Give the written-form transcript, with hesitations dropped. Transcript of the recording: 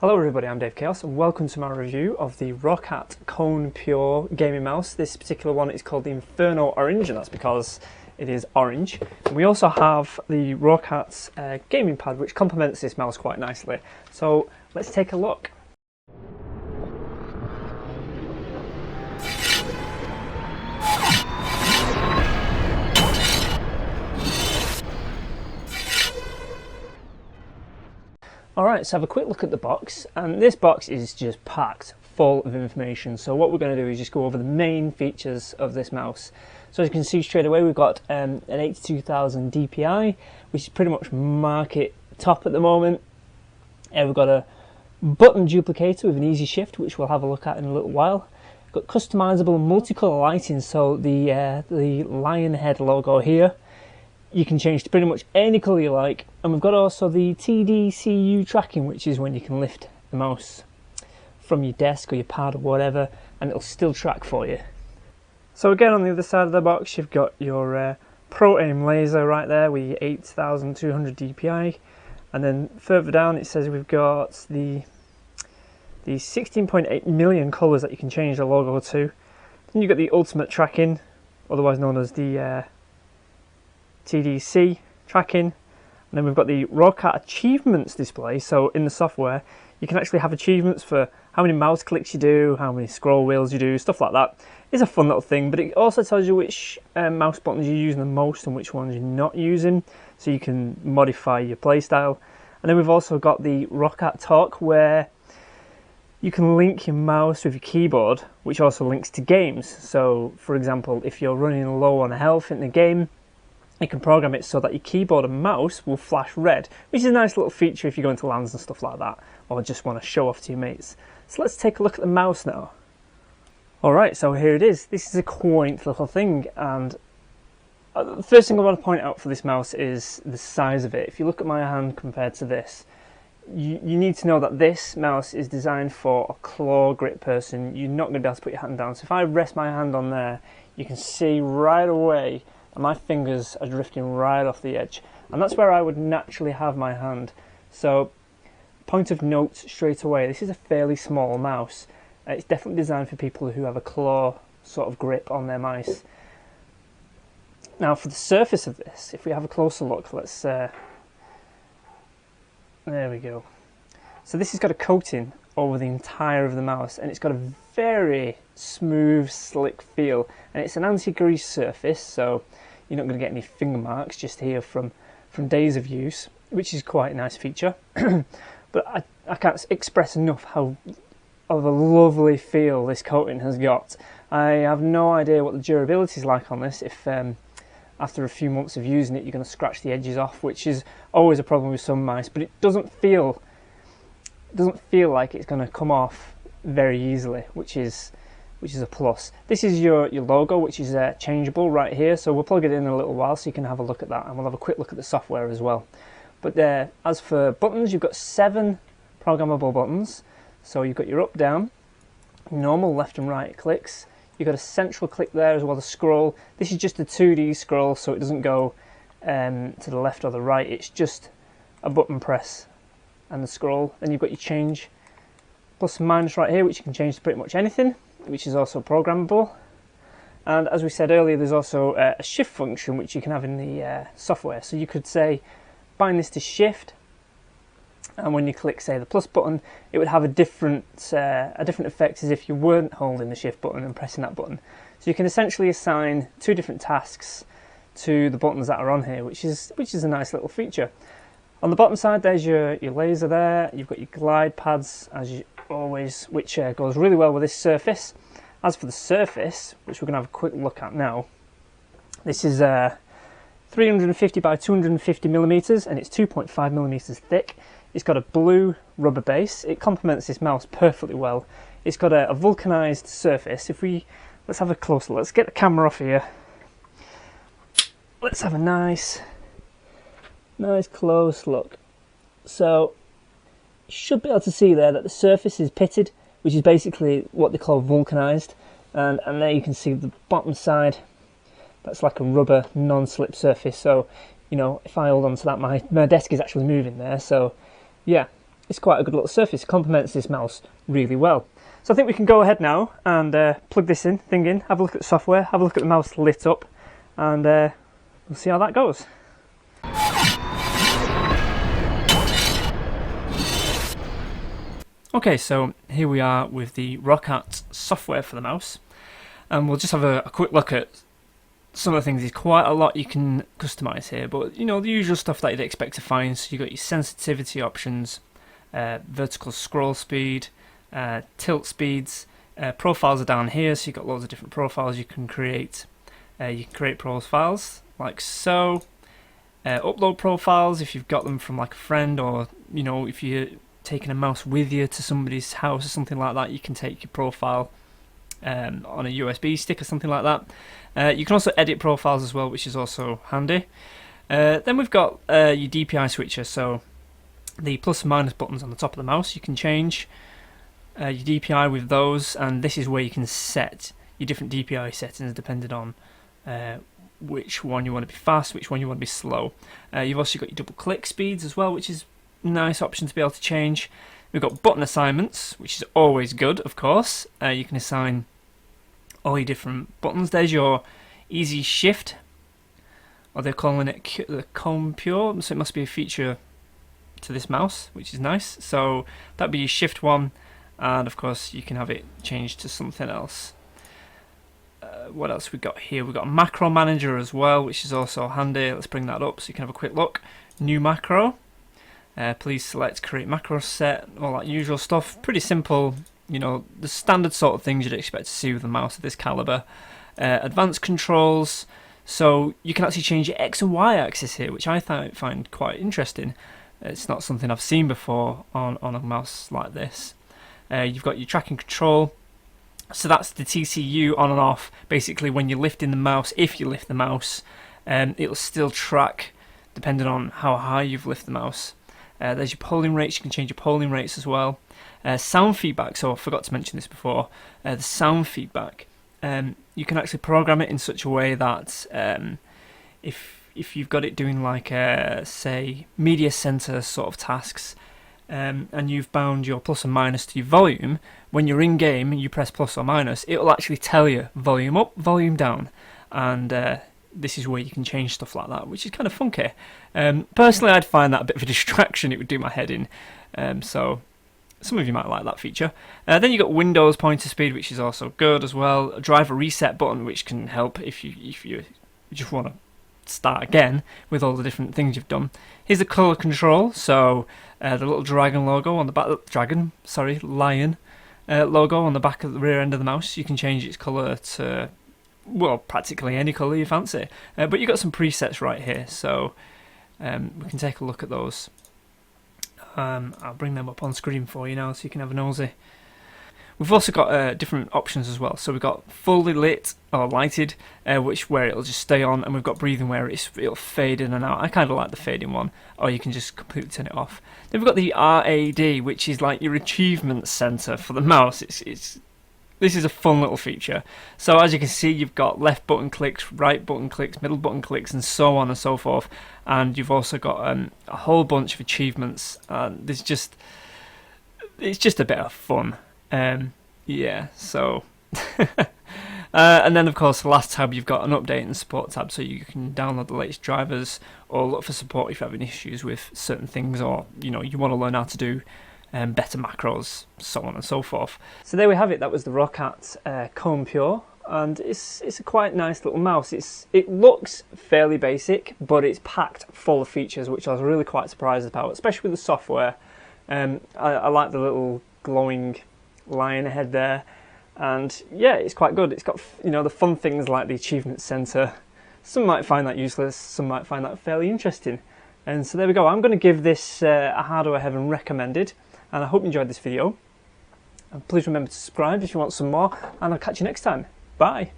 Hello everybody, I'm DaveChaos and welcome to my review of the Roccat Kone Pure gaming mouse. This particular one is called the Inferno Orange, and that's because it is orange. And we also have the Roccat's gaming pad, which complements this mouse quite nicely. So let's take a look. Alright, so have a quick look at the box, and this box is just packed full of information. So what we're going to do is just go over the main features of this mouse. So as you can see straight away, we've got an 82,000 DPI, which is pretty much market top at the moment. We've got a button duplicator with an easy shift, which we'll have a look at in a little while. We've got customizable multicolour lighting, so the lion head logo here, you can change to pretty much any colour you like. And we've got also the TDCU tracking, which is when you can lift the mouse from your desk or your pad or whatever, and it'll still track for you. So again, on the other side of the box, you've got your Pro Aim laser right there with your 8200 DPI. And then further down it says we've got the 16.8 million colours that you can change the logo to. Then you've got the ultimate tracking, otherwise known as the TDC tracking, and then we've got the Roccat achievements display. So in the software you can actually have achievements for how many mouse clicks you do, how many scroll wheels you do, stuff like that. It's a fun little thing, but it also tells you which mouse buttons you're using the most and which ones you're not using, so you can modify your playstyle. And then we've also got the Roccat Talk, where you can link your mouse with your keyboard, which also links to games. So for example, if you're running low on health in the game, you can program it so that your keyboard and mouse will flash red, which is a nice little feature if you go into LANs and stuff like that, or just want to show off to your mates. So let's take a look at the mouse now. Alright, so here it is. This is a quaint little thing, and the first thing I want to point out for this mouse is the size of it. If you look at my hand compared to this, you need to know that this mouse is designed for a claw grip person. You're not going to be able to put your hand down. So if I rest my hand on there, you can see right away and my fingers are drifting right off the edge, and that's where I would naturally have my hand. So point of note straight away, this is a fairly small mouse. It's definitely designed for people who have a claw sort of grip on their mice. Now for the surface of this, if we have a closer look, let's there we go. So this has got a coating over the entire of the mouse, and it's got a very smooth, slick feel, and it's an anti-grease surface, so you're not going to get any finger marks just here from days of use, which is quite a nice feature. But I can't express enough how of a lovely feel this coating has got. I have no idea what the durability is like on this. If after a few months of using it you're going to scratch the edges off, which is always a problem with some mice, but it doesn't feel like it's going to come off very easily, which is a plus. This is your logo, which is changeable right here, so we'll plug it in a little while so you can have a look at that, and we'll have a quick look at the software as well. But as for buttons, you've got 7 programmable buttons. So you've got your up, down, normal left and right clicks. You've got a central click there as well as scroll. This is just a 2D scroll, so it doesn't go to the left or the right. It's just a button press and the scroll. Then you've got your change plus and minus right here, which you can change to pretty much anything, which is also programmable. And as we said earlier, there's also a shift function which you can have in the software. So you could say bind this to shift, and when you click, say, the plus button, it would have a different effect as if you weren't holding the shift button and pressing that button. So you can essentially assign 2 different tasks to the buttons that are on here, which is a nice little feature. On the bottom side, there's your laser there. You've got your glide pads, as you always, which goes really well with this surface. As for the surface, which we're going to have a quick look at now, this is 350 by 250 millimeters, and it's 2.5 millimeters thick. It's got a blue rubber base. It complements this mouse perfectly well. It's got a vulcanized surface. Let's have a closer look. Let's get the camera off here. Let's have a nice close look. So you should be able to see there that the surface is pitted, which is basically what they call vulcanized. And there you can see the bottom side. That's like a rubber non-slip surface. So, you know, if I hold on to that, my desk is actually moving there. So yeah, it's quite a good little surface. It complements this mouse really well. So I think we can go ahead now and plug this thing in, have a look at the software, have a look at the mouse lit up, and we'll see how that goes. Okay, so here we are with the Roccat software for the mouse, and we'll just have a quick look at some of the things. There's quite a lot you can customize here, but you know, the usual stuff that you'd expect to find. So you've got your sensitivity options, vertical scroll speed, tilt speeds, profiles are down here, so you've got loads of different profiles you can create. You can create profiles like so, upload profiles if you've got them from like a friend, or you know, if you're taking a mouse with you to somebody's house or something like that, you can take your profile on a USB stick or something like that. You can also edit profiles as well, which is also handy. Then we've got your DPI switcher, so the plus and minus buttons on the top of the mouse, you can change your DPI with those, and this is where you can set your different DPI settings depending on which one you want to be fast, which one you want to be slow. You've also got your double click speeds as well, which is nice option to be able to change. We've got button assignments, which is always good, of course. You can assign all your different buttons. There's your easy shift, or they're calling it the Kone Pure, so it must be a feature to this mouse, which is nice. So that'd be your shift one, and of course you can have it changed to something else. What else we got here? We've got a macro manager as well, which is also handy. Let's bring that up so you can have a quick look. New macro. Please select create macro set, all that usual stuff. Pretty simple, you know, the standard sort of things you'd expect to see with a mouse of this caliber. Advanced controls, so you can actually change your X and Y axis here, which I find quite interesting. It's not something I've seen before on a mouse like this. You've got your tracking control, so that's the TCU on and off. Basically, when you're lifting the mouse, if you lift the mouse, it'll still track depending on how high you've lifted the mouse. There's your polling rates, you can change your polling rates as well. Sound feedback, so I forgot to mention this before. The sound feedback, you can actually program it in such a way that if you've got it doing like say media center sort of tasks, and you've bound your plus and minus to your volume, when you're in game and you press plus or minus, it'll actually tell you volume up, volume down, and this is where you can change stuff like that, which is kind of funky. Personally, I'd find that a bit of a distraction. It would do my head in. So some of you might like that feature. Then you've got Windows pointer speed, which is also good as well. A driver reset button, which can help if you just want to start again with all the different things you've done. Here's the color control. So the little dragon logo on the back, lion logo on the back of the rear end of the mouse. You can change its color to, well, practically any colour you fancy. But you've got some presets right here, so we can take a look at those. I'll bring them up on screen for you now so you can have a nosy. We've also got different options as well. So we've got fully lit or lighted, where it'll just stay on, and we've got breathing where it'll fade in and out. I kind of like the fading one, or you can just completely turn it off. Then we've got the RAD, which is like your achievement center for the mouse. This is a fun little feature. So as you can see, you've got left button clicks, right button clicks, middle button clicks, and so on and so forth. And you've also got a whole bunch of achievements. It's just a bit of fun. Yeah, so... and then, of course, the last tab, you've got an update and support tab, so you can download the latest drivers or look for support if you're having issues with certain things, or you want to learn how to do better macros, so on and so forth. So there we have it. That was the Roccat Kone Pure, and it's a quite nice little mouse. It looks fairly basic, but it's packed full of features, which I was really quite surprised about, especially with the software. I like the little glowing lion head there, and yeah, it's quite good. It's got the fun things like the achievement center. Some might find that useless, some might find that fairly interesting. And so there we go. I'm going to give this a Hardware Heaven recommended. And I hope you enjoyed this video. And please remember to subscribe if you want some more. And I'll catch you next time. Bye.